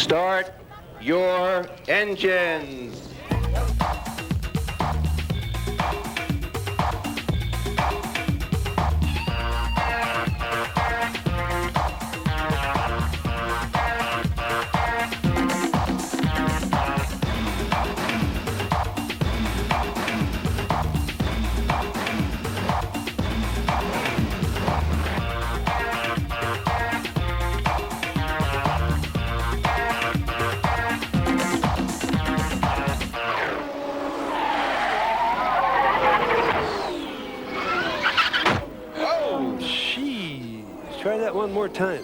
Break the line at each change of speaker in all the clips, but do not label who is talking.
Start your engines.
Try that one more time.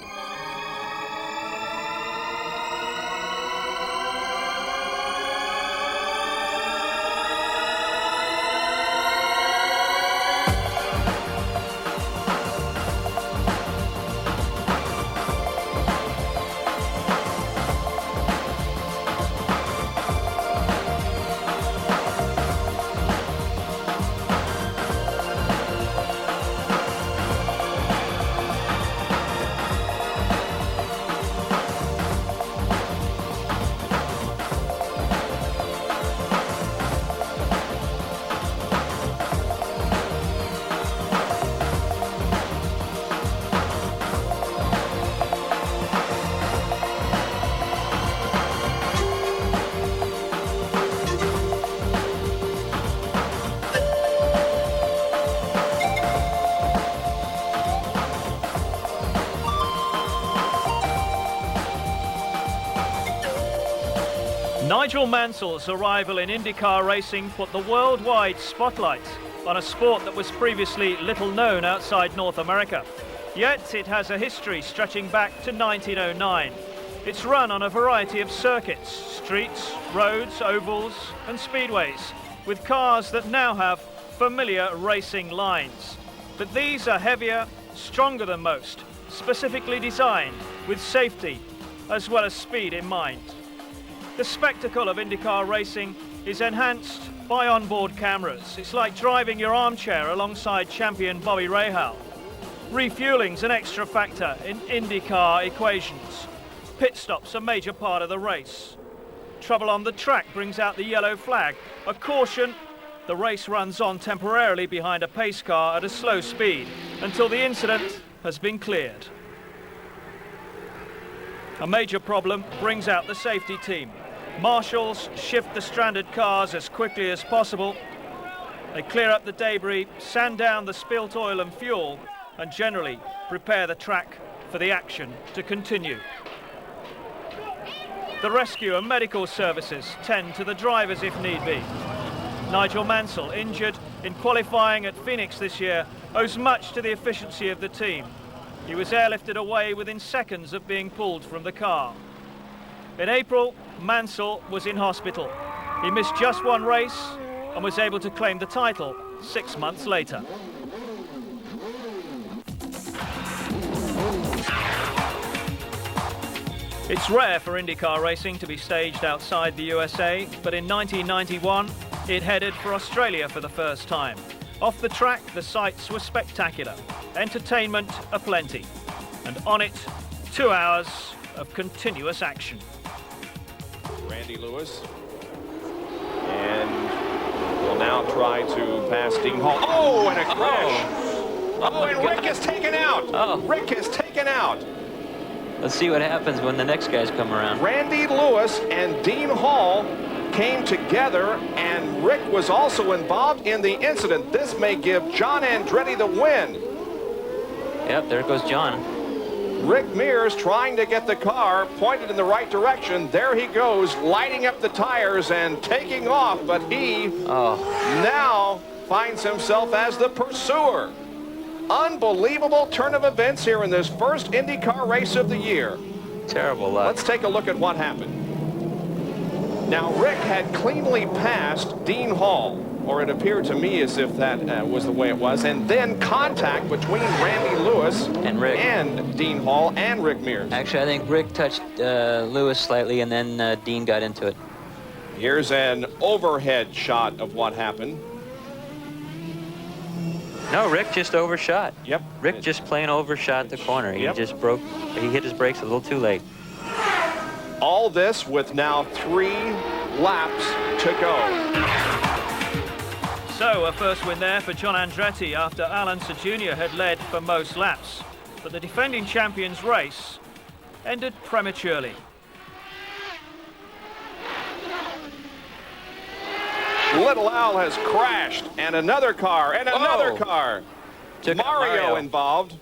Nigel Mansell's arrival in Indycar racing put the worldwide spotlight on a sport that was previously little known outside North America. Yet it has a history stretching back to 1909. It's run on a variety of circuits, streets, roads, ovals and speedways, with cars that now have familiar racing lines. But these are heavier, stronger than most, specifically designed with safety as well as speed in mind. The spectacle of IndyCar racing is enhanced by onboard cameras. It's like driving your armchair alongside champion Bobby Rahal. Refueling's an extra factor in IndyCar equations. Pit stops a major part of the race. Trouble on the track brings out the yellow flag. A caution, the race runs on temporarily behind a pace car at a slow speed until the incident has been cleared. A major problem brings out the safety team. Marshals shift the stranded cars as quickly as possible. They clear up the debris, sand down the spilt oil and fuel, and generally prepare the track for the action to continue. The rescue and medical services tend to the drivers if need be. Nigel Mansell, injured in qualifying at Phoenix this year, owes much to the efficiency of the team. He was airlifted away within seconds of being pulled from the car. In April, Mansell was in hospital. He missed just one race and was able to claim the title 6 months later. It's rare for IndyCar racing to be staged outside the USA, but in 1991, it headed for Australia for the first time. Off the track, the sights were spectacular. Entertainment aplenty. And on it, 2 hours of continuous action.
Randy Lewis. And will now try to pass Dean Hall. Oh, and a crash. Oh, and Rick is taken out.
Oh.
Rick is taken out.
Let's see what happens when the next guys come around.
Randy Lewis and Dean Hall came together, and Rick was also involved in the incident. This may give John Andretti the win.
Yep, there goes John.
Rick Mears trying to get the car pointed in the right direction. There he goes, lighting up the tires and taking off, but he now finds himself as the pursuer. Unbelievable turn of events here in this first IndyCar race of the year.
Terrible luck.
Let's take a look at what happened. Now, Rick had cleanly passed Dean Hall, or it appeared to me as if that was the way it was, and then contact between Randy Lewis
and Rick
and Dean Hall and Rick Mears.
Actually, I think Rick touched Lewis slightly, and then Dean got into it.
Here's an overhead shot of what happened.
No, Rick just overshot.
Yep.
Rick just plain overshot the corner. He
Yep.
just broke. He hit his brakes a little too late.
All All this with now 3 laps to go.
So a first win there for John Andretti after Unser Jr. had led for most laps. But the defending champion's race ended prematurely.
Little Al has crashed, and another car, and another car. Mario involved.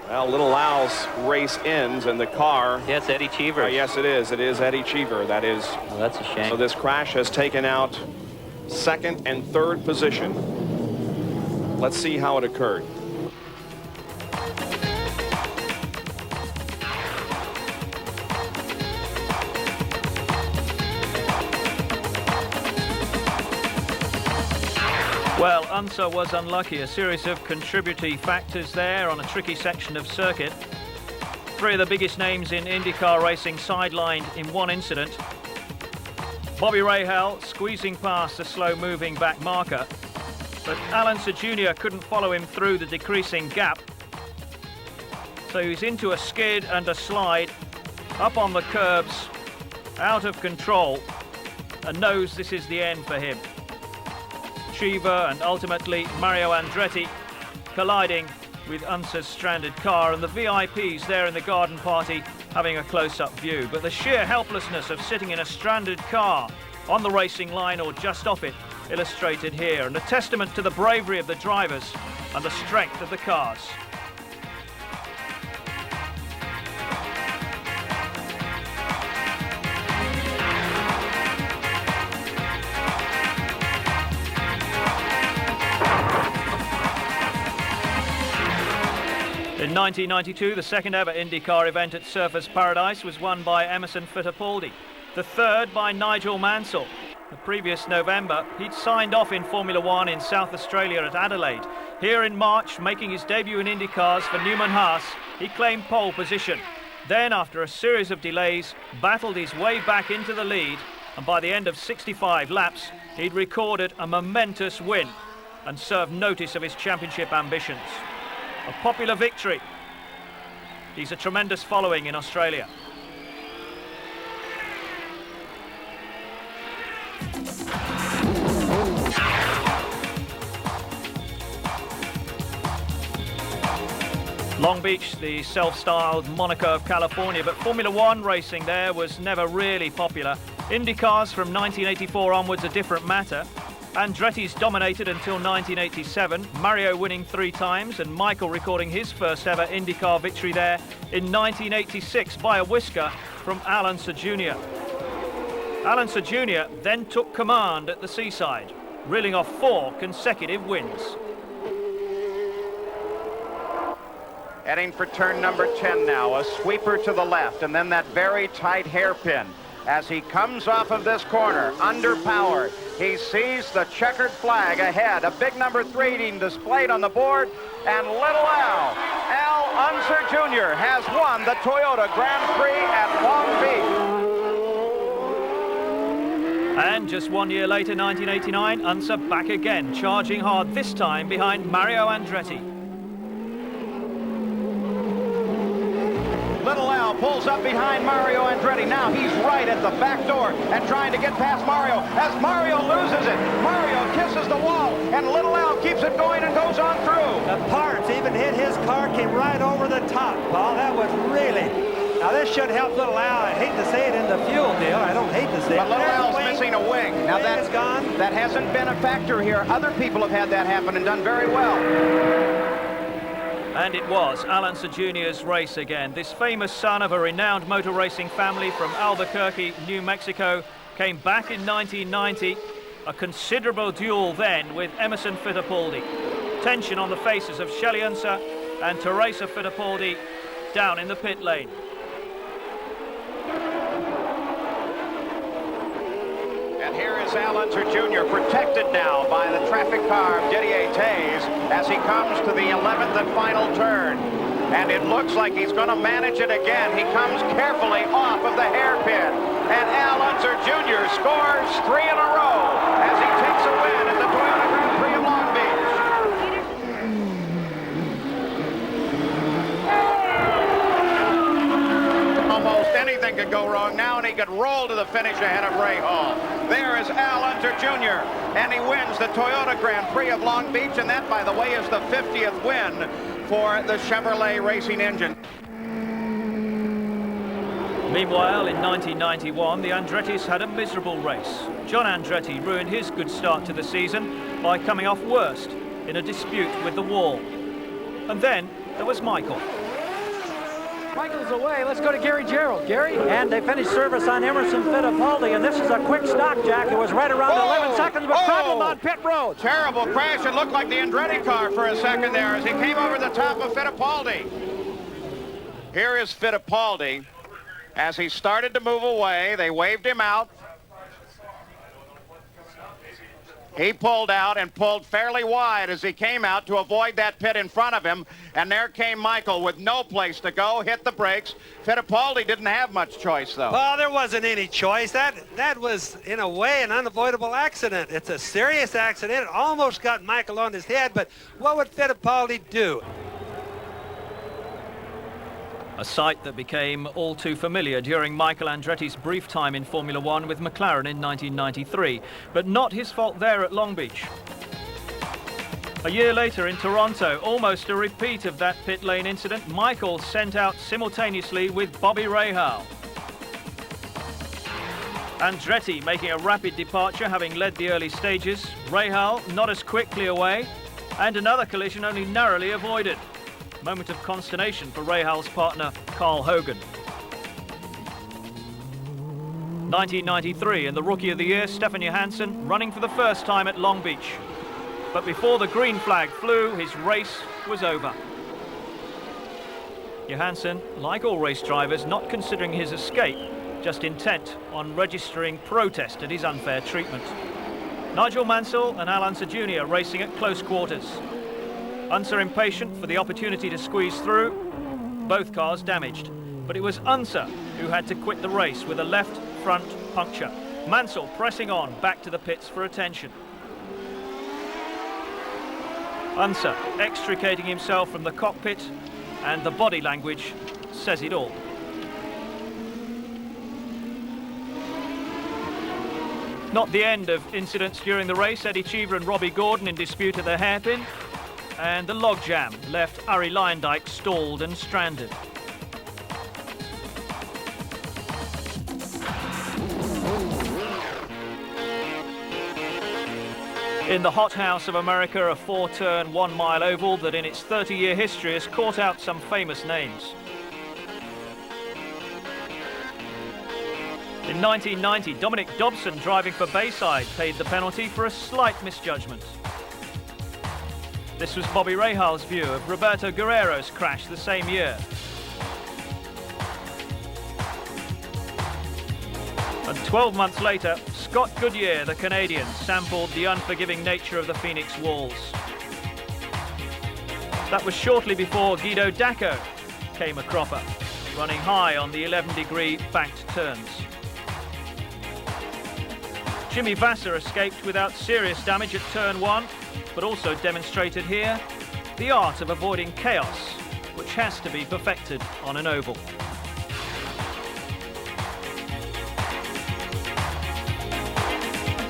Well, Little Al's race ends, and the car.
Yeah, it's Eddie Cheever.
Yes, it is. It is Eddie Cheever. That is.
Oh, that's a shame.
So this crash has taken out 2nd and 3rd position. Let's see how it occurred.
Well, Unser was unlucky. A series of contributory factors there on a tricky section of circuit. 3 of the biggest names in IndyCar racing sidelined in one incident. Bobby Rahal squeezing past the slow-moving back marker, but Unser Jr. couldn't follow him through the decreasing gap. So he's into a skid and a slide, up on the curbs, out of control, and knows this is the end for him. Cheever and ultimately Mario Andretti colliding with Unser's stranded car, and the VIPs there in the garden party having a close-up view. But the sheer helplessness of sitting in a stranded car on the racing line or just off it illustrated here, and a testament to the bravery of the drivers and the strength of the cars. In 1992, the second ever IndyCar event at Surfers Paradise was won by Emerson Fittipaldi. The third by Nigel Mansell. The previous November, he'd signed off in Formula One in South Australia at Adelaide. Here in March, making his debut in IndyCars for Newman Haas, he claimed pole position. Then, after a series of delays, battled his way back into the lead, and by the end of 65 laps, he'd recorded a momentous win and served notice of his championship ambitions. A popular victory. He's a tremendous following in Australia. Long Beach, the self-styled Monaco of California, but Formula One racing there was never really popular. IndyCars from 1984 onwards a different matter. Andretti's dominated until 1987, Mario winning 3 times and Michael recording his first ever IndyCar victory there in 1986 by a whisker from Unser Jr. Unser Jr. then took command at the seaside, reeling off 4 consecutive wins.
Heading for turn number 10 now, a sweeper to the left, and then that very tight hairpin. As he comes off of this corner, underpowered, he sees the checkered flag ahead. A big number 3 being displayed on the board, and little Al Unser Jr. has won the Toyota Grand Prix at Long Beach.
And just 1 year later, 1989, Unser back again, charging hard, this time behind Mario Andretti.
Little Al pulls up behind Mario Andretti. Now he's right at the back door and trying to get past Mario. As Mario loses it, Mario kisses the wall, and Little Al keeps it going and goes on through.
The parts even hit his car, came right over the top, Paul. That was really... Now this should help Little Al. I hate to say it in the fuel deal. I don't hate to say it.
But Little Al's missing a wing. Now
that's gone.
That hasn't been a factor here. Other people have had that happen and done very well.
And it was Unser Jr.'s race again. This famous son of a renowned motor racing family from Albuquerque, New Mexico, came back in 1990. A considerable duel then with Emerson Fittipaldi. Tension on the faces of Shelley Unser and Teresa Fittipaldi down in the pit lane.
And here is Unser Jr. protected now by the traffic car of Didier Taze as he comes to the 11th and final turn. And it looks like he's going to manage it again. He comes carefully off of the hairpin. And Unser Jr. scores 3 in a row as he takes a win at the Toyota Grand Prix of Long Beach. Almost anything could go wrong now, and he could roll to the finish ahead of Ray Hall. There is Unser Jr., and he wins the Toyota Grand Prix of Long Beach, and that, by the way, is the 50th win for the Chevrolet racing engine.
Meanwhile, in 1991, the Andrettis had a miserable race. John Andretti ruined his good start to the season by coming off worst in a dispute with the wall. And then there was Michael.
Michael's away. Let's go to Gary Gerald. Gary? And they finished service on Emerson Fittipaldi, and this is a quick stock, Jack. It was right around 11 seconds, but problem on pit road.
Terrible crash. It looked like the Andretti car for a second there as he came over the top of Fittipaldi. Here is Fittipaldi. As he started to move away, they waved him out. He pulled out and pulled fairly wide as he came out to avoid that pit in front of him. And there came Michael with no place to go, hit the brakes. Fittipaldi didn't have much choice, though.
Well, there wasn't any choice. That was, in a way, an unavoidable accident. It's a serious accident. It almost got Michael on his head, but what would Fittipaldi do?
A sight that became all too familiar during Michael Andretti's brief time in Formula One with McLaren in 1993, but not his fault there at Long Beach. A year later in Toronto, almost a repeat of that pit lane incident, Michael sent out simultaneously with Bobby Rahal. Andretti making a rapid departure, having led the early stages. Rahal not as quickly away, and another collision only narrowly avoided. Moment of consternation for Rahal's partner, Carl Hogan. 1993, and the Rookie of the Year, Stefan Johansson, running for the first time at Long Beach. But before the green flag flew, his race was over. Johansson, like all race drivers, not considering his escape, just intent on registering protest at his unfair treatment. Nigel Mansell and Unser Jr. racing at close quarters. Unser impatient for the opportunity to squeeze through, both cars damaged. But it was Unser who had to quit the race with a left front puncture. Mansell pressing on back to the pits for attention. Unser extricating himself from the cockpit, and the body language says it all. Not the end of incidents during the race. Eddie Cheever and Robbie Gordon in dispute at the hairpin. And the logjam left Arie Luyendyk stalled and stranded. In the hothouse of America, a 4-turn, 1-mile oval that in its 30-year history has caught out some famous names. In 1990, Dominic Dobson, driving for Bayside, paid the penalty for a slight misjudgment. This was Bobby Rahal's view of Roberto Guerrero's crash the same year. And 12 months later, Scott Goodyear, the Canadian, sampled the unforgiving nature of the Phoenix walls. That was shortly before Guido Dacco came a cropper, running high on the 11-degree banked turns. Jimmy Vasser escaped without serious damage at turn 1, but also demonstrated here the art of avoiding chaos, which has to be perfected on an oval.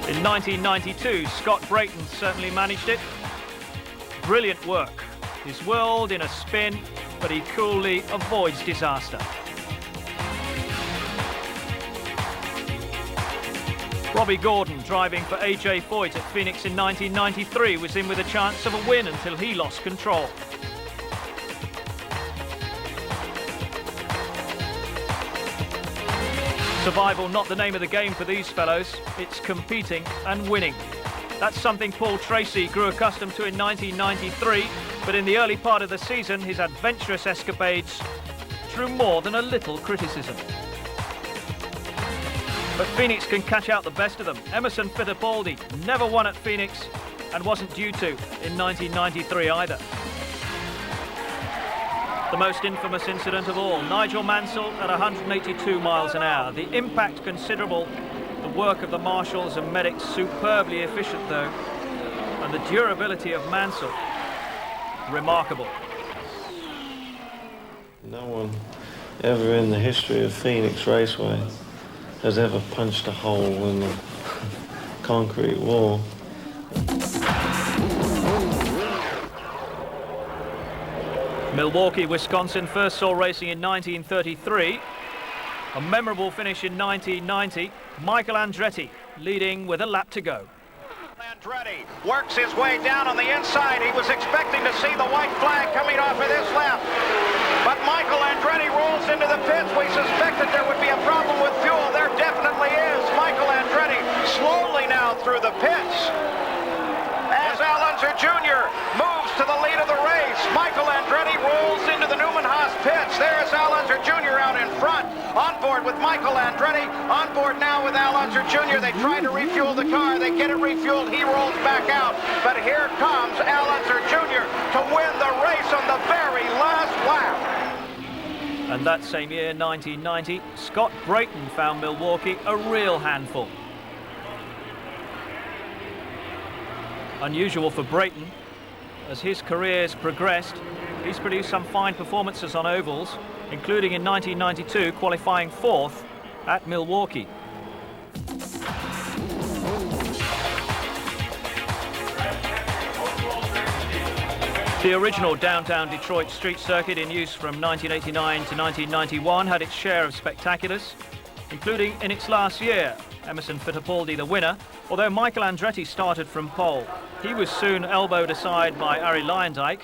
In 1992, Scott Brayton certainly managed it. Brilliant work. His world in a spin, but he coolly avoids disaster. Robbie Gordon, driving for AJ Foyt at Phoenix in 1993, was in with a chance of a win until he lost control. Survival not the name of the game for these fellows. It's competing and winning. That's something Paul Tracy grew accustomed to in 1993, but in the early part of the season, his adventurous escapades drew more than a little criticism. But Phoenix can catch out the best of them. Emerson Fittipaldi never won at Phoenix and wasn't due to in 1993 either. The most infamous incident of all, Nigel Mansell at 182 miles an hour. The impact considerable, the work of the marshals and medics superbly efficient though, and the durability of Mansell, remarkable.
No one ever in the history of Phoenix Raceway has ever punched a hole in the concrete wall.
Milwaukee, Wisconsin first saw racing in 1933. A memorable finish in 1990. Michael Andretti leading with a lap to go.
Andretti works his way down on the inside. He was expecting to see the white flag coming off of this lap. But Michael Andretti rolls into the pits. We suspected there would be a problem with fuel. There definitely is. Michael Andretti slowly now through the pits. As Unser Jr. moves to the lead of the race, Michael Andretti rolls into the Newman-Haas pits. There's Unser Jr. out in front, on board with Michael Andretti, on board now with Unser Jr. They try to refuel the car. They get it refueled. He rolls back out. But here comes Unser Jr. to win the race on the very last lap.
And that same year, 1990, Scott Brayton found Milwaukee a real handful. Unusual for Brayton. As his career's progressed, he's produced some fine performances on ovals, including in 1992 qualifying 4th at Milwaukee. The original downtown Detroit street circuit in use from 1989 to 1991 had its share of spectaculars, including in its last year, Emerson Fittipaldi the winner, although Michael Andretti started from pole. He was soon elbowed aside by Arie Luyendyk,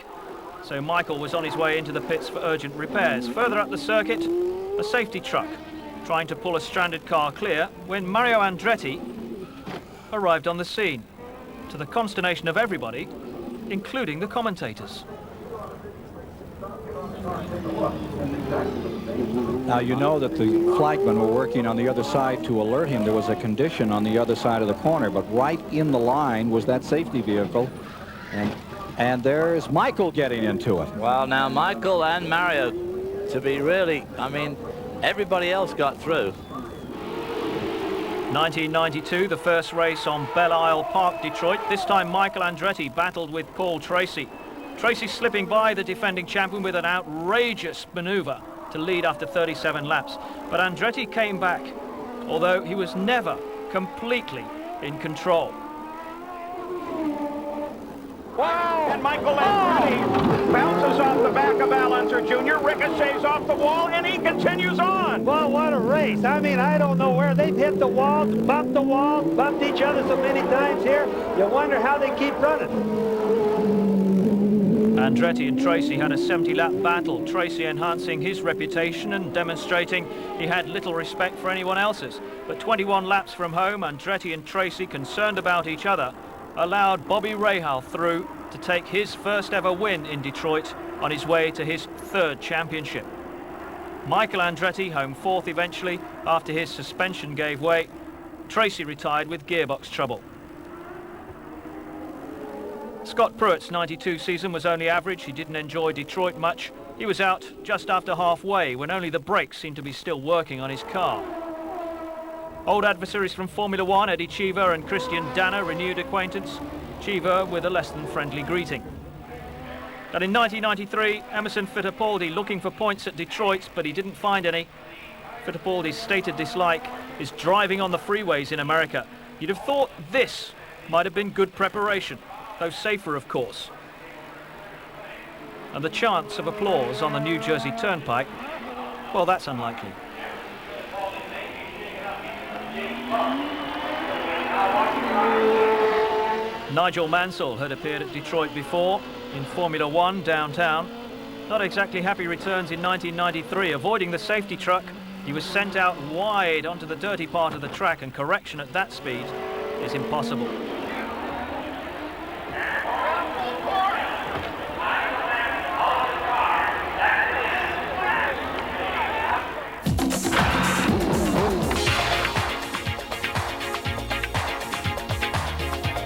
so Michael was on his way into the pits for urgent repairs. Further up the circuit, a safety truck trying to pull a stranded car clear when Mario Andretti arrived on the scene, to the consternation of everybody, including the commentators.
Now, you know that the flagmen were working on the other side to alert him there was a condition on the other side of the corner, but right in the line was that safety vehicle, and there's Michael getting into it.
Well, now Michael and Mario, to be really, I mean, everybody else got through.
1992, the first race on Belle Isle Park, Detroit. This time Michael Andretti battled with Paul Tracy. Tracy slipping by the defending champion with an outrageous maneuver to lead after 37 laps. But Andretti came back, although he was never completely in control.
Wow! And Michael Andretti bounces off the back of Unser Jr., ricochets off the wall, and he continues on.
Well, what a race. I mean, I don't know where they've hit the wall, bumped each other so many times here. You wonder how they keep running.
Andretti and Tracy had a 70-lap battle, Tracy enhancing his reputation and demonstrating he had little respect for anyone else's. But 21 laps from home, Andretti and Tracy, concerned about each other, allowed Bobby Rahal through to take his first ever win in Detroit on his way to his 3rd championship. Michael Andretti home 4th eventually after his suspension gave way. Tracy retired with gearbox trouble. Scott Pruitt's 92 season was only average. He didn't enjoy Detroit much. He was out just after halfway when only the brakes seemed to be still working on his car. Old adversaries from Formula One, Eddie Cheever and Christian Danner, renewed acquaintance. Cheever with a less than friendly greeting. And in 1993, Emerson Fittipaldi looking for points at Detroit, but he didn't find any. Fittipaldi's stated dislike is driving on the freeways in America. You'd have thought this might have been good preparation, though safer, of course. And the chance of applause on the New Jersey Turnpike, well, that's unlikely. Nigel Mansell had appeared at Detroit before in Formula One downtown. Not exactly happy returns in 1993. Avoiding the safety truck, he was sent out wide onto the dirty part of the track, and correction at that speed is impossible.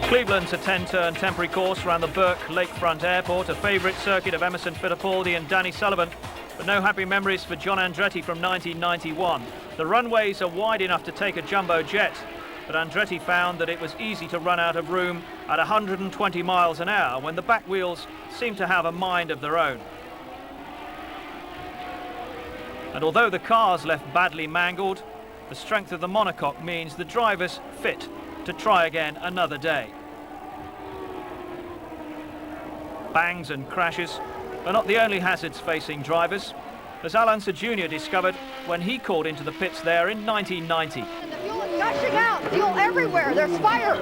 Cleveland's a 10-turn temporary course around the Burke Lakefront Airport, a favourite circuit of Emerson Fittipaldi and Danny Sullivan, but no happy memories for John Andretti from 1991. The runways are wide enough to take a jumbo jet, but Andretti found that it was easy to run out of room at 120 miles an hour when the back wheels seemed to have a mind of their own. And although the cars left badly mangled, The strength of the monocoque means the driver's fit to try again another day. Bangs and crashes are not the only hazards facing drivers, as Unser Jr. discovered when he called into the pits there in 1990.
And the fuel is gushing out, fuel everywhere, there's fire.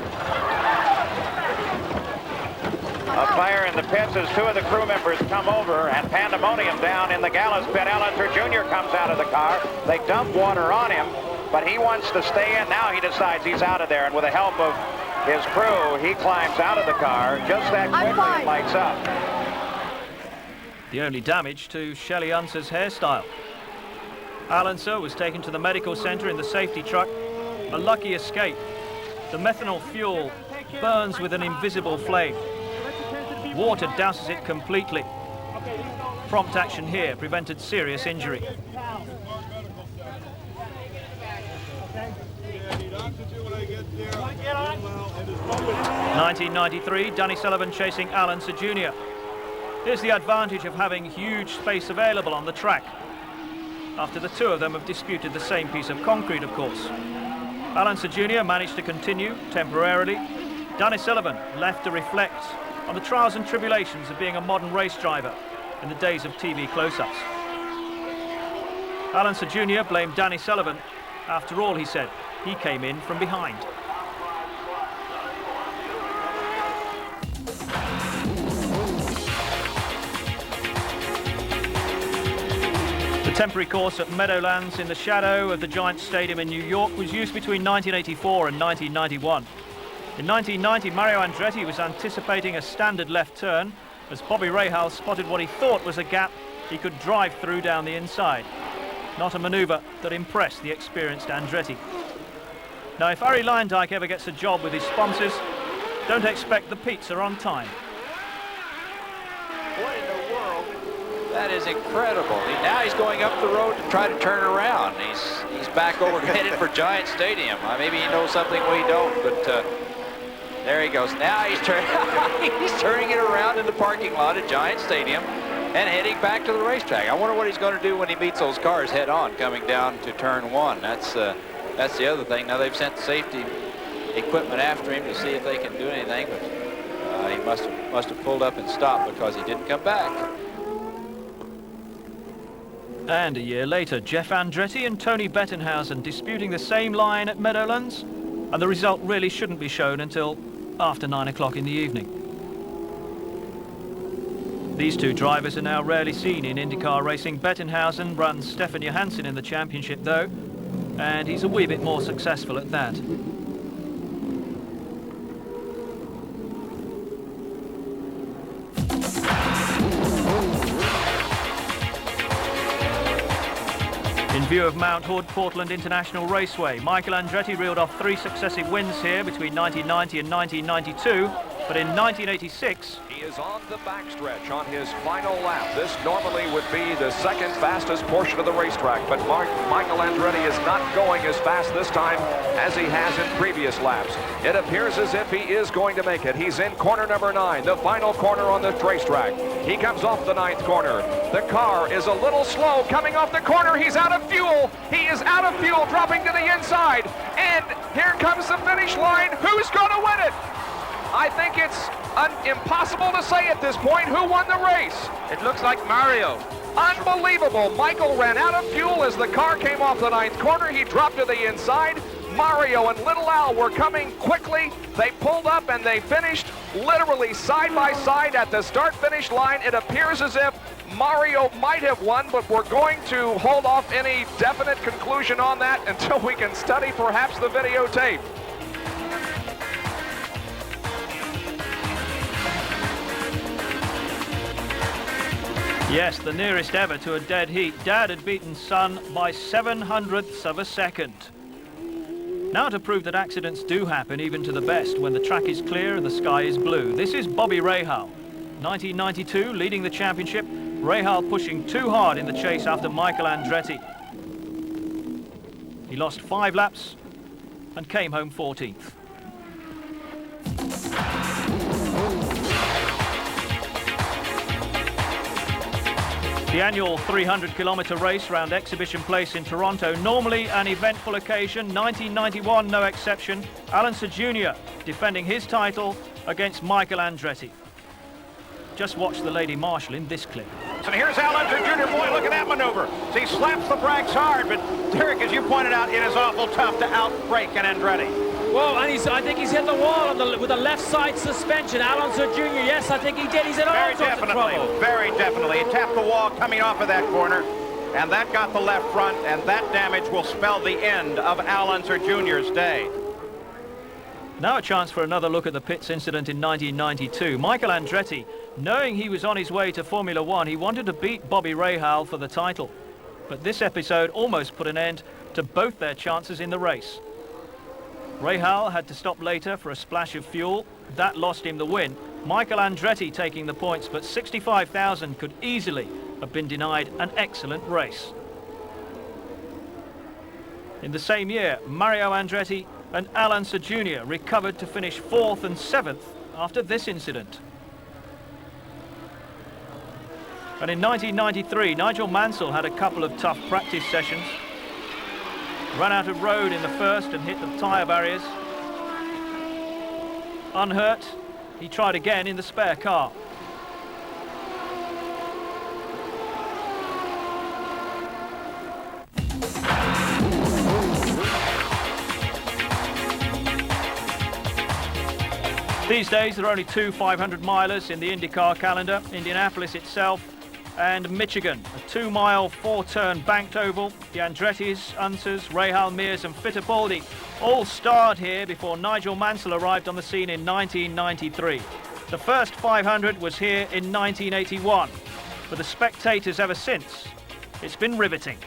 A fire in the pits as two of the crew members come over, and pandemonium down in the gallows pit. Unser Jr. comes out of the car. They dump water on him, but he wants to stay in. Now he decides he's out of there, and with the help of his crew, he climbs out of the car just that quickly and lights up.
The only damage to Shelley Unser's hairstyle. Unser was taken to the medical center in the safety truck. A lucky escape. The methanol fuel burns with an invisible flame. Water douses it completely. Prompt action here prevented serious injury. 1993, Danny Sullivan chasing Unser Jr. Here's the advantage of having huge space available on the track. After the two of them have disputed the same piece of concrete, of course. Unser Jr. managed to continue temporarily. Danny Sullivan left to reflect on the trials and tribulations of being a modern race driver in the days of TV close-ups. Unser Jr. blamed Danny Sullivan. After all, he said, he came in from behind. The temporary course at Meadowlands in the shadow of the Giant Stadium in New York was used between 1984 and 1991. In 1990, Mario Andretti was anticipating a standard left turn as Bobby Rahal spotted what he thought was a gap he could drive through down the inside. Not a manoeuvre that impressed the experienced Andretti. Now, if Arie Luyendyk ever gets a job with his sponsors, don't expect the pizza on time.
What in the world? That is incredible. Now he's going up the road to try to turn around. He's back over headed for Giant Stadium. Maybe he knows something we don't, but there he goes. Now he's turning it around in the parking lot at Giant Stadium and heading back to the racetrack. I wonder what he's going to do when he meets those cars head on coming down to turn one. That's the other thing. Now they've sent safety equipment after him to see if they can do anything, but he must have pulled up and stopped because he didn't come back.
And a year later, Jeff Andretti and Tony Bettenhausen disputing the same line at Meadowlands, and the result really shouldn't be shown until after 9 o'clock in the evening. These two drivers are now rarely seen in IndyCar racing. Bettenhausen runs Stefan Johansson in the championship though, and he's a wee bit more successful at that. In view of Mount Hood Portland International Raceway, Michael Andretti reeled off 3 successive wins here between 1990 and 1992, but in 1986...
He is on the backstretch on his final lap. This normally would be the second fastest portion of the racetrack, but Michael Andretti is not going as fast this time as he has in previous laps. It appears as if he is going to make it. He's in corner number 9, the final corner on the racetrack. He comes off the 9th corner. The car is a little slow coming off the corner. He's out of fuel. He is out of fuel, dropping to the inside. And here comes the finish line. Who's going to win it? I think it's impossible to say at this point who won the race.
It looks like Mario.
Unbelievable. Michael ran out of fuel as the car came off the 9th corner. He dropped to the inside. Mario and Little Al were coming quickly. They pulled up and they finished literally side by side at the start-finish line. It appears as if Mario might have won, but we're going to hold off any definite conclusion on that until we can study perhaps the videotape.
Yes, the nearest ever to a dead heat. Dad had beaten son by 7/100ths of a second. Now to prove that accidents do happen even to the best when the track is clear and the sky is blue. This is Bobby Rahal. 1992, leading the championship. Rahal pushing too hard in the chase after Michael Andretti. He lost 5 laps and came home 14th. The annual 300-kilometre race round Exhibition Place in Toronto, normally an eventful occasion, 1991 no exception. Unser Jr. defending his title against Michael Andretti. Just watch the Lady Marshal in this clip.
And here's Unser Jr. Boy, look at that maneuver. He slaps the brakes hard, but Derek, as you pointed out, it is awful tough to outbrake an Andretti.
Well, and I think he's hit the wall with the left side suspension. Unser Jr., yes, I think he did. He's in all sorts of trouble.
Very definitely. He tapped the wall coming off of that corner, and that got the left front, and that damage will spell the end of Unser Jr.'s day.
Now a chance for another look at the pits incident in 1992. Michael Andretti, knowing he was on his way to Formula One, he wanted to beat Bobby Rahal for the title. But this episode almost put an end to both their chances in the race. Rahal had to stop later for a splash of fuel. That lost him the win. Michael Andretti taking the points, but 65,000 could easily have been denied an excellent race. In the same year, Mario Andretti and Unser Jr. recovered to finish 4th and 7th after this incident. And in 1993, Nigel Mansell had a couple of tough practice sessions. Ran out of road in the first and hit the tyre barriers. Unhurt, he tried again in the spare car. These days there are only two 500-milers in the Indycar calendar, Indianapolis itself and Michigan, a 2-mile, 4-turn banked oval. The Andrettis, Unsers, Rahal, Mears and Fittipaldi all starred here before Nigel Mansell arrived on the scene in 1993. The first 500 was here in 1981. For the spectators ever since, it's been riveting.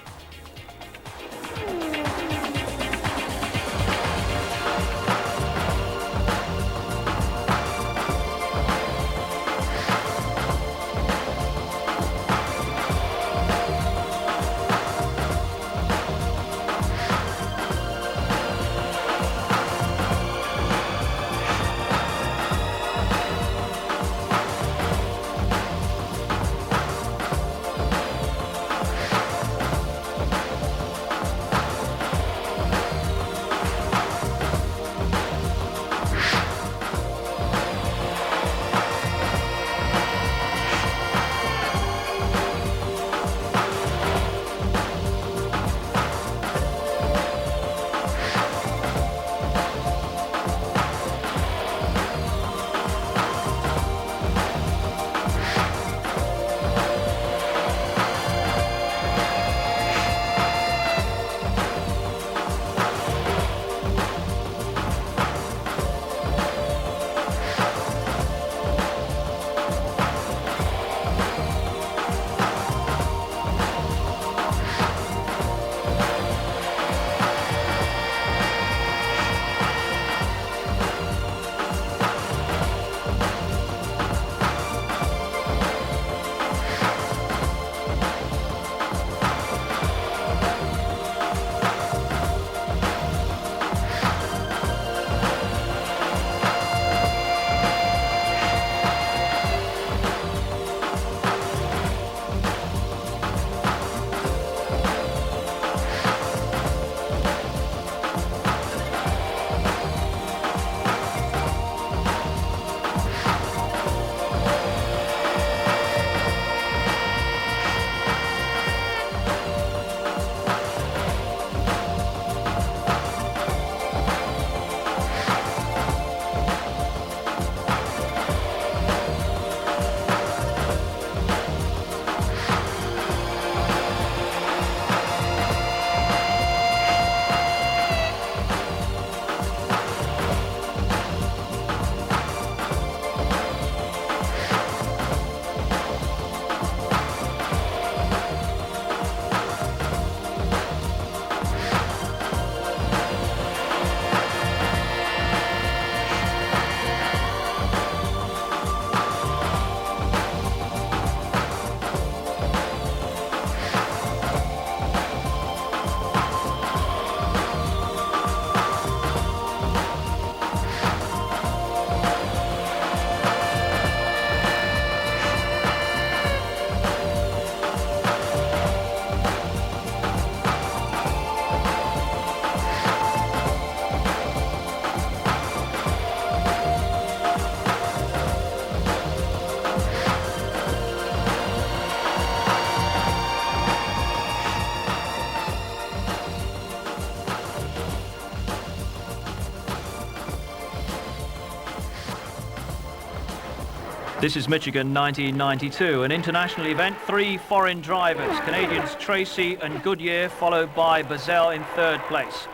This is Michigan 1992, an international event, 3 foreign drivers, Canadians Tracy and Goodyear, followed by Bazell in 3rd place.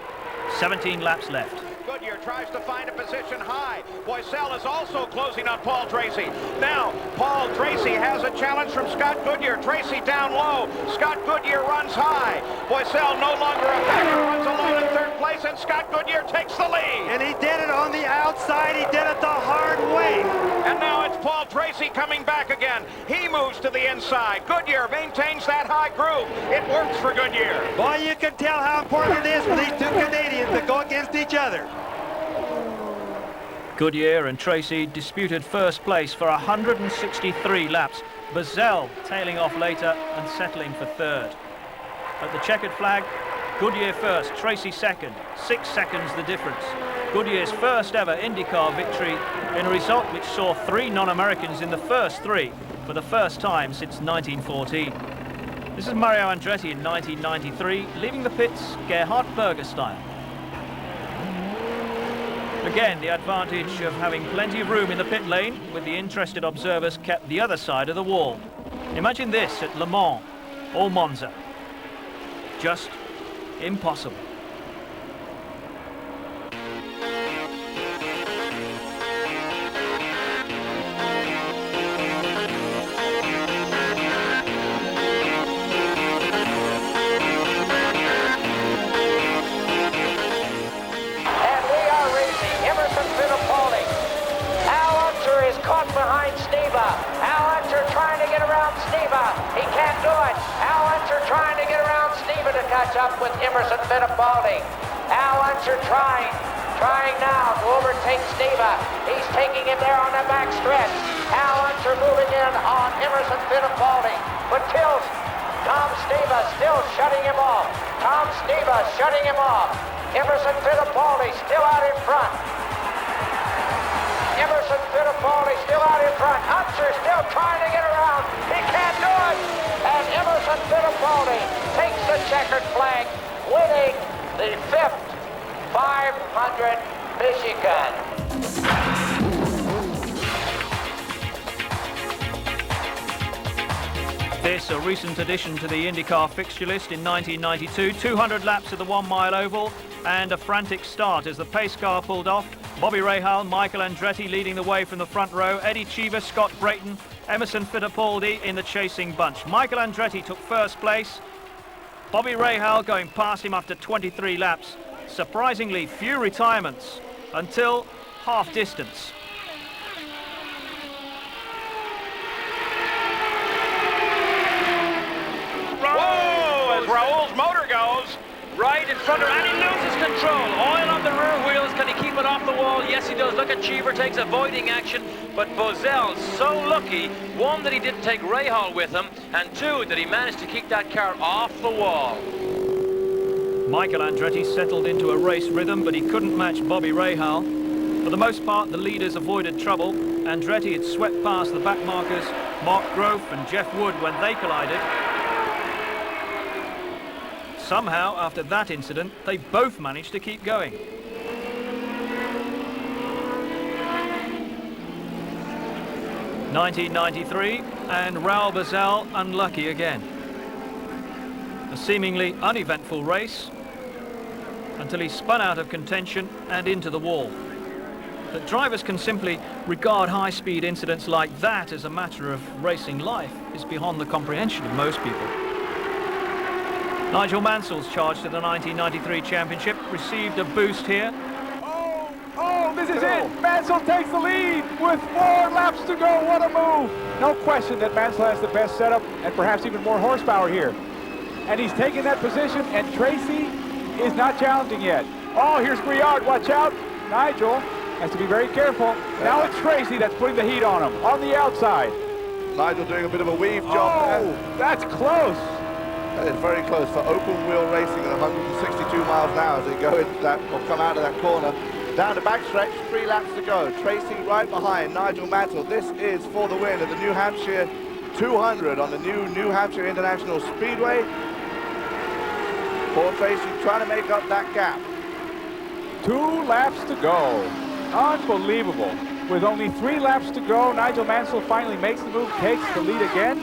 17 laps left.
Goodyear tries to find a position high. Boiselle is also closing on Paul Tracy. Now, Paul Tracy has a challenge from Scott Goodyear. Tracy down low. Scott Goodyear runs high. Boiselle no longer a factor, runs alone in 3rd place, and Scott Goodyear takes the lead.
And he did it on the outside. He did it the hard way.
And now it's Paul Tracy coming back again. He moves to the inside. Goodyear maintains that high groove. It works for Goodyear.
Boy, you can tell how important it is for these 2 Canadians to go against each other.
Goodyear and Tracy disputed 1st place for 163 laps. Bazell tailing off later and settling for 3rd. At the checkered flag, Goodyear 1st, Tracy 2nd, 6 seconds the difference. Goodyear's first ever IndyCar victory in a result which saw 3 non-Americans in the first 3 for the first time since 1914. This is Mario Andretti in 1993, leaving the pits Gerhard Berger style. Again, the advantage of having plenty of room in the pit lane, with the interested observers kept the other side of the wall. Imagine this at Le Mans or Monza. Just impossible.
Behind Steva. Al Unser trying to get around Steva. He can't do it. Al Unser trying to get around Steva to catch up with Emerson Fittipaldi. Al Unser trying now to overtake Steva. He's taking it there on the back stretch. Al Unser moving in on Emerson Fittipaldi. But Tills, Tom Steva still shutting him off. Tom Steva shutting him off. Emerson Fittipaldi still out in front. Emerson Fittipaldi still out in front. Unser still trying to get around. He can't do it. And Emerson Fittipaldi takes the checkered flag, winning the 5th 500 Michigan.
This, a recent addition to the IndyCar fixture list in 1992. 200 laps of the 1 mile oval and a frantic start as the pace car pulled off. Bobby Rahal, Michael Andretti leading the way from the front row. Eddie Cheever, Scott Brayton, Emerson Fittipaldi in the chasing bunch. Michael Andretti took 1st place. Bobby Rahal going past him after 23 laps. Surprisingly few retirements until half distance.
Whoa, as Raul's motor goes.
Right in front of her, and he loses control. Oil on the rear wheels. Can he keep it off the wall? Yes, he does. Look at Cheever takes avoiding action, but Boiselle so lucky. 1, that he didn't take Rahal with him, and 2, that he managed to keep that car off the wall.
Michael Andretti settled into a race rhythm, but he couldn't match Bobby Rahal. For the most part, the leaders avoided trouble. Andretti had swept past the back markers, Mark Grove and Jeff Wood, when they collided. Somehow, after that incident, they both managed to keep going. (1993) and Raul Bazell unlucky again. A seemingly uneventful race until he spun out of contention and into the wall. That drivers can simply regard high-speed incidents like that as a matter of racing life is beyond the comprehension of most people. Nigel Mansell's charge to the 1993 championship received a boost here.
Oh, this is it. Mansell takes the lead with 4 laps to go. What a move. No question that Mansell has the best setup and perhaps even more horsepower here. And he's taking that position, and Tracy is not challenging yet. Oh, here's Briard. Watch out. Nigel has to be very careful. Now it's Tracy that's putting the heat on him on the outside.
Nigel doing a bit of a weave job there.
That's close.
That is very close for open wheel racing at 162 miles an hour as they go into that, or come out of that corner. Down the backstretch, 3 laps to go. Tracy right behind Nigel Mansell. This is for the win of the New Hampshire 200 on the New Hampshire International Speedway. Poor Tracy trying to make up that gap.
2 laps to go. Unbelievable. with only 3 laps to go. Nigel Mansell finally makes the move, takes the lead again.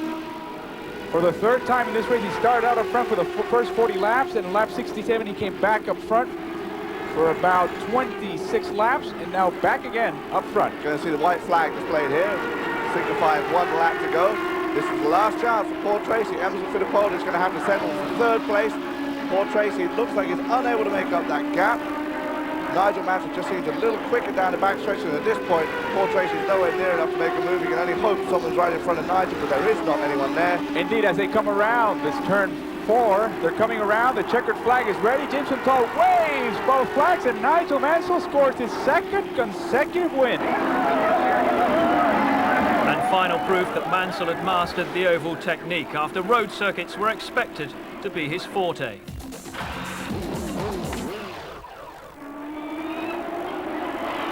For the 3rd time in this race, he started out up front for the first 40 laps, and in lap 67 he came back up front for about 26 laps, and now back again up front.
Going to see the white flag displayed here, signifying 1 lap to go. This is the last chance for Paul Tracy. Emerson Fittipaldi is going to have to settle for 3rd place. Paul Tracy looks like he's unable to make up that gap. Nigel Mansell just seems a little quicker down the back stretch, and at this point, Paul Tracy is nowhere near enough to make a move. You can only hope someone's right in front of Nigel, but there is not anyone there.
Indeed, as they come around this turn 4, they're coming around. The checkered flag is ready. James Tall waves both flags, and Nigel Mansell scores his 2nd consecutive win.
And final proof that Mansell had mastered the oval technique after road circuits were expected to be his forte.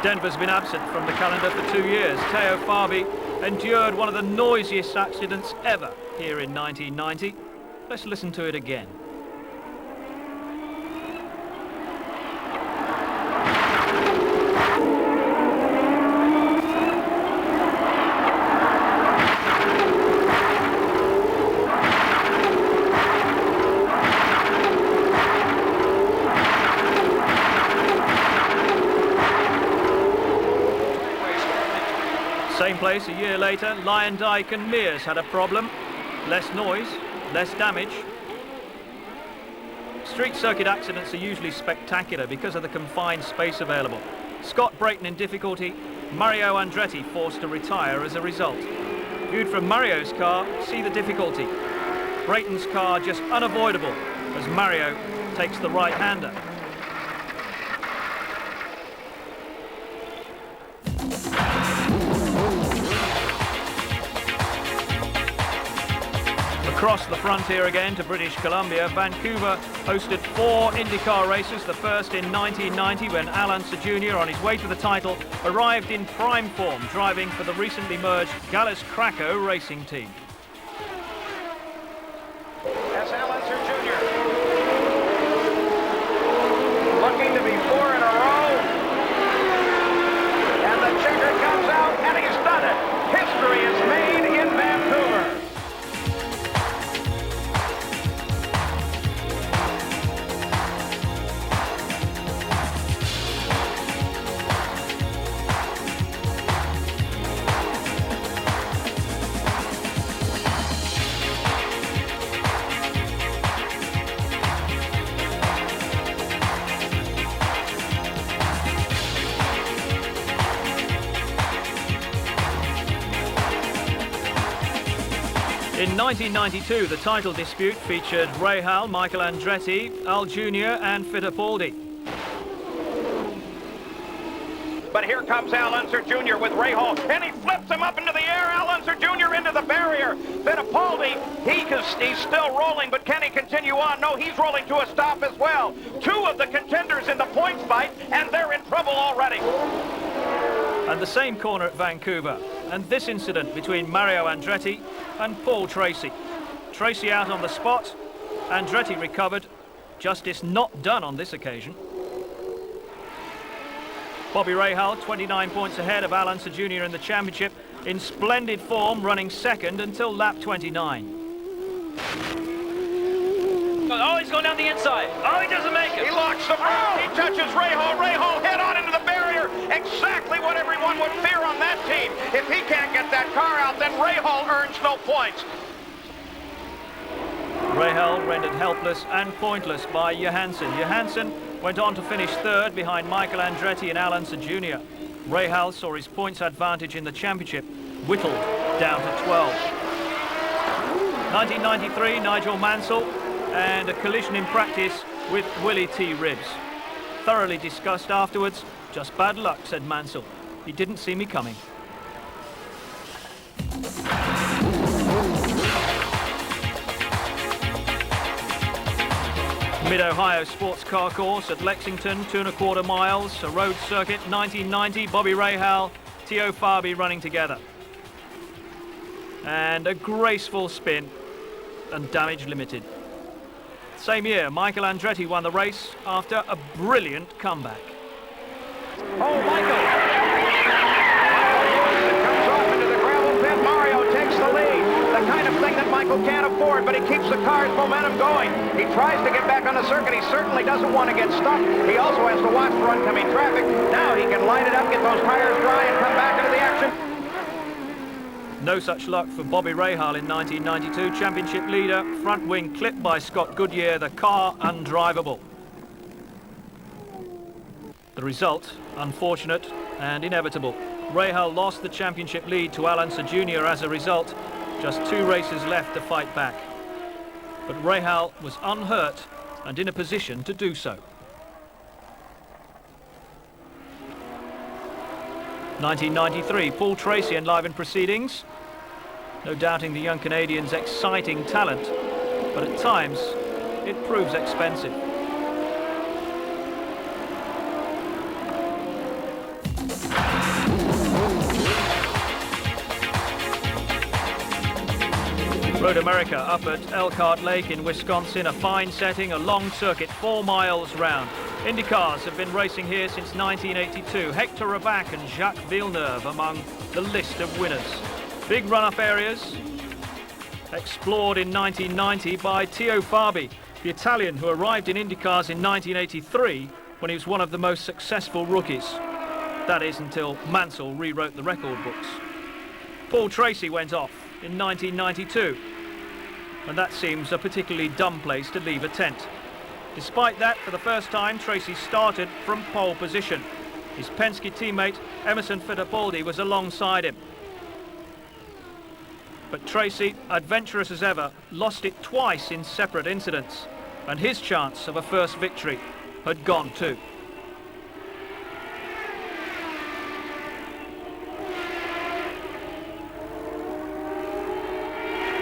Denver's been absent from the calendar for 2 years. Teo Fabi endured one of the noisiest accidents ever here in 1990. Let's listen to it again. Same place a year later, Lyondike and Mears had a problem. Less noise, less damage. Street circuit accidents are usually spectacular because of the confined space available. Scott Brayton in difficulty, Mario Andretti forced to retire as a result. Viewed from Mario's car, see the difficulty. Brayton's car just unavoidable as Mario takes the right-hander. Across the frontier again to British Columbia, Vancouver hosted 4 Indycar races, the first in 1990 when Unser Jr, on his way to the title, arrived in prime form, driving for the recently merged Gallus Krakow racing team.
That's Unser Jr. looking to be 4 in a row. And the checker comes out, and he's done it. History is made in Vancouver.
In 1992, the title dispute featured Rahal, Michael Andretti, Al Jr. and Fittipaldi.
But here comes Al Unser Jr. with Rahal, and he flips him up into the air. Al Unser Jr. into the barrier. Fittipaldi, he's still rolling, but can he continue on? No, he's rolling to a stop as well. 2 of the contenders in the points fight, and they're in trouble already.
And the same corner at Vancouver. And this incident between Mario Andretti and Paul Tracy. Tracy out on the spot, Andretti recovered. Justice not done on this occasion. Bobby Rahal, 29 points ahead of Al Unser Jr. in the championship, in splendid form, running 2nd until lap 29.
Oh, he's going down the inside. Oh, he doesn't make it.
He locks the front. He touches Rahal. Rahal head on into the barrier. Exactly what everyone would fear on that team. If he can't get that car out, then Rahal earns no points.
Rahal rendered helpless and pointless by Johansson. Johansson went on to finish 3rd behind Michael Andretti and Al Unser Jr. Rahal saw his points advantage in the championship whittled down to 12. 1993, Nigel Mansell and a collision in practice with Willie T. Ribbs. Thoroughly discussed afterwards. Just bad luck, said Mansell. He didn't see me coming. Mid-Ohio Sports Car Course at Lexington, 2¼ miles, a road circuit, 1990, Bobby Rahal, Teo Fabi running together. And a graceful spin and damage limited. Same year, Michael Andretti won the race after a brilliant comeback.
Oh, Michael! Michael can't afford, but he keeps the car's momentum going. He tries to get back on the circuit. He certainly doesn't want to get stuck. He also has to watch for oncoming traffic. Now he can light it up, get those tires dry, and come back into the action.
No such luck for Bobby Rahal in 1992. Championship leader, front wing clipped by Scott Goodyear, the car undrivable. The result, unfortunate and inevitable. Rahal lost the championship lead to Unser Jr. as a result. Just 2 races left to fight back. But Rahal was unhurt and in a position to do so. 1993, Paul Tracy enlivened proceedings. No doubting the young Canadian's exciting talent, but at times it proves expensive. Road America up at Elkhart Lake in Wisconsin, a fine setting, a long circuit, 4 miles round. Indycars have been racing here since 1982. Hector Rabac and Jacques Villeneuve among the list of winners. Big run-up areas explored in 1990 by Teo Fabi, the Italian who arrived in Indycars in 1983 when he was one of the most successful rookies. That is until Mansell rewrote the record books. Paul Tracy went off in 1992, and that seems a particularly dumb place to leave a tent. Despite that, for the first time, Tracy started from pole position. His Penske teammate, Emerson Fittipaldi, was alongside him. But Tracy, adventurous as ever, lost it twice in separate incidents, and his chance of a first victory had gone too.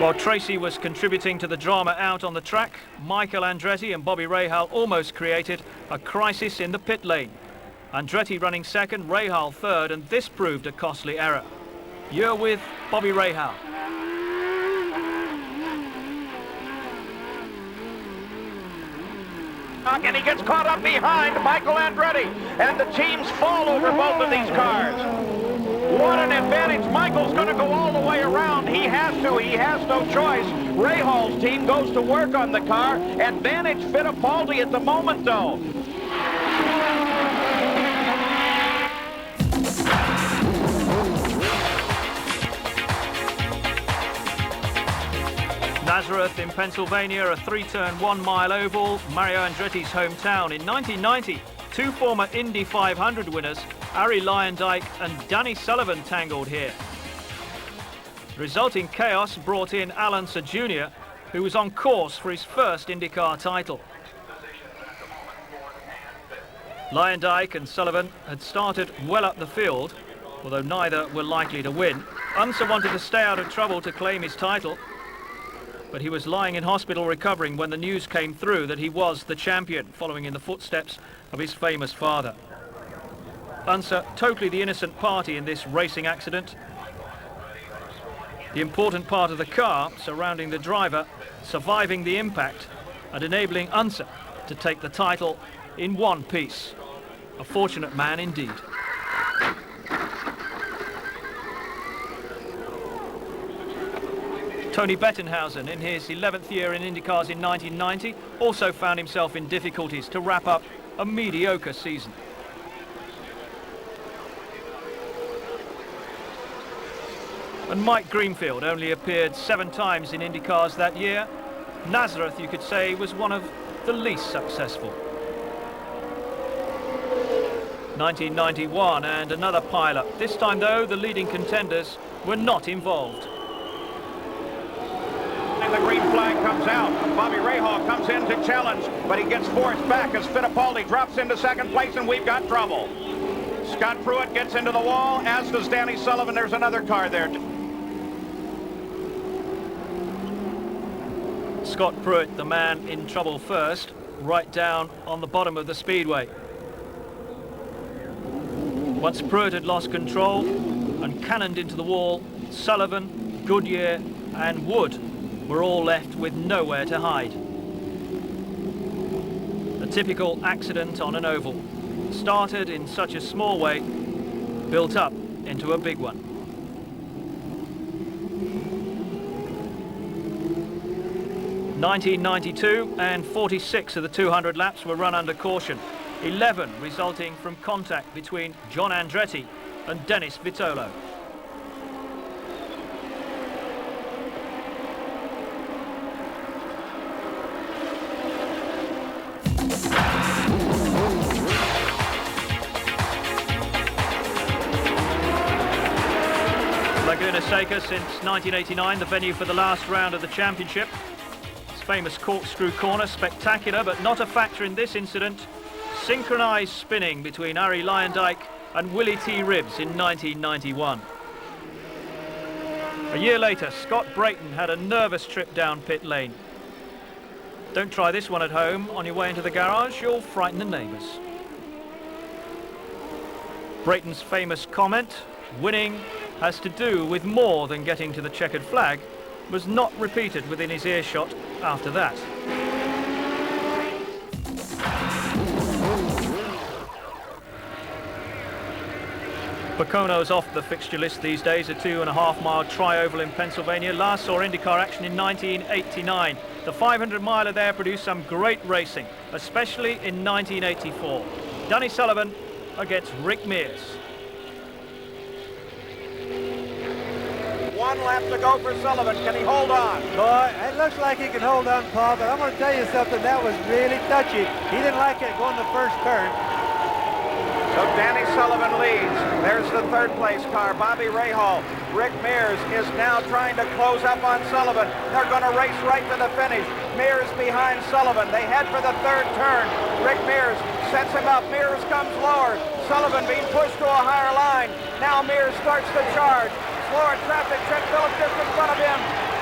While Tracy was contributing to the drama out on the track, Michael Andretti and Bobby Rahal almost created a crisis in the pit lane. Andretti running second, Rahal third, and this proved a costly error. You're with Bobby Rahal.
And he gets caught up behind Michael Andretti, and the teams fall over both of these cars. What an advantage. Michael's going to go all the way around. He has to. He has no choice. Rahal's team goes to work on the car. Advantage Fittipaldi at the moment, though.
Nazareth in Pennsylvania, a 3-turn 1-mile oval, Mario Andretti's hometown. In 1990, 2 former Indy 500 winners, Arie Luyendyk and Danny Sullivan, tangled here. The resulting chaos brought in Unser Jr., who was on course for his first IndyCar title. Luyendyk and Sullivan had started well up the field, although neither were likely to win. Unser wanted to stay out of trouble to claim his title, but he was lying in hospital recovering when the news came through that he was the champion, following in the footsteps of his famous father. Unser, totally the innocent party in this racing accident. The important part of the car surrounding the driver surviving the impact and enabling Unser to take the title in one piece. A fortunate man indeed. Tony Bettenhausen, in his 11th year in IndyCars in 1990, also found himself in difficulties to wrap up a mediocre season. And Mike Greenfield only appeared 7 times in IndyCars that year. Nazareth, you could say, was one of the least successful. 1991 and another pile-up. This time, though, the leading contenders were not involved.
And the green flag comes out. Bobby Rahal comes in to challenge, but he gets forced back as Fittipaldi drops into second place, and we've got trouble. Scott Pruitt gets into the wall, as does Danny Sullivan. There's another car there.
Scott Pruitt, the man in trouble first, right down on the bottom of the speedway. Once Pruitt had lost control and cannoned into the wall, Sullivan, Goodyear and Wood were all left with nowhere to hide. A typical accident on an oval. Started in such a small way, built up into a big one. 1992 and 46 of the 200 laps were run under caution, 11 resulting from contact between John Andretti and Dennis Vitolo. Laguna Seca since 1989, the venue for the last round of the championship. Its famous corkscrew corner, spectacular but not a factor in this incident. Synchronized spinning between Arie Luyendyk and Willie T. Ribbs in 1991. A year later, Scott Brayton had a nervous trip down pit lane. Don't try this one at home. On your way into the garage, you'll frighten the neighbours. Brayton's famous comment, winning has to do with more than getting to the checkered flag, was not repeated within his earshot after that. Pocono's off the fixture list these days, a 2.5-mile tri-oval in Pennsylvania. Last saw IndyCar action in 1989. The 500-miler there produced some great racing, especially in 1984. Danny Sullivan against Rick Mears.
1 lap to go for Sullivan. Can he hold on?
Boy, it looks like he can hold on, Paul, but I'm going to tell you something. That was really touchy. He didn't like it going the first turn.
So Danny Sullivan leads. There's the third place car, Bobby Rahal. Rick Mears is now trying to close up on Sullivan. They're going to race right to the finish. Mears behind Sullivan. They head for the third turn. Rick Mears sets him up. Mears comes lower. Sullivan being pushed to a higher line. Now Mears starts to charge. Slower traffic. Trent Phillips just in front of him.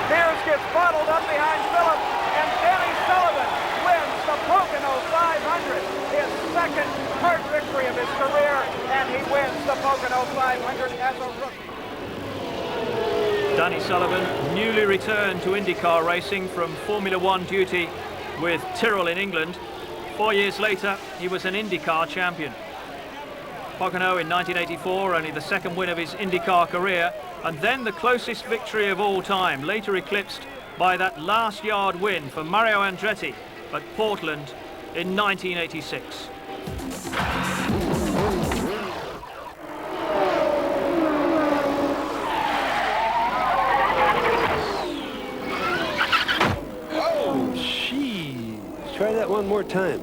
Mears gets bottled up behind Phillips. And Danny Sullivan wins the Pocono 500. His second hard victory of his career, and he wins the Pocono 500 as a rookie.
Danny Sullivan, newly returned to IndyCar racing from Formula One duty with Tyrrell in England. 4 years later, he was an IndyCar champion. Pocono in 1984, only the second win of his IndyCar career, and then the closest victory of all time, later eclipsed by that last yard win for Mario Andretti at Portland in 1986.
Oh, jeez. Try that one more time.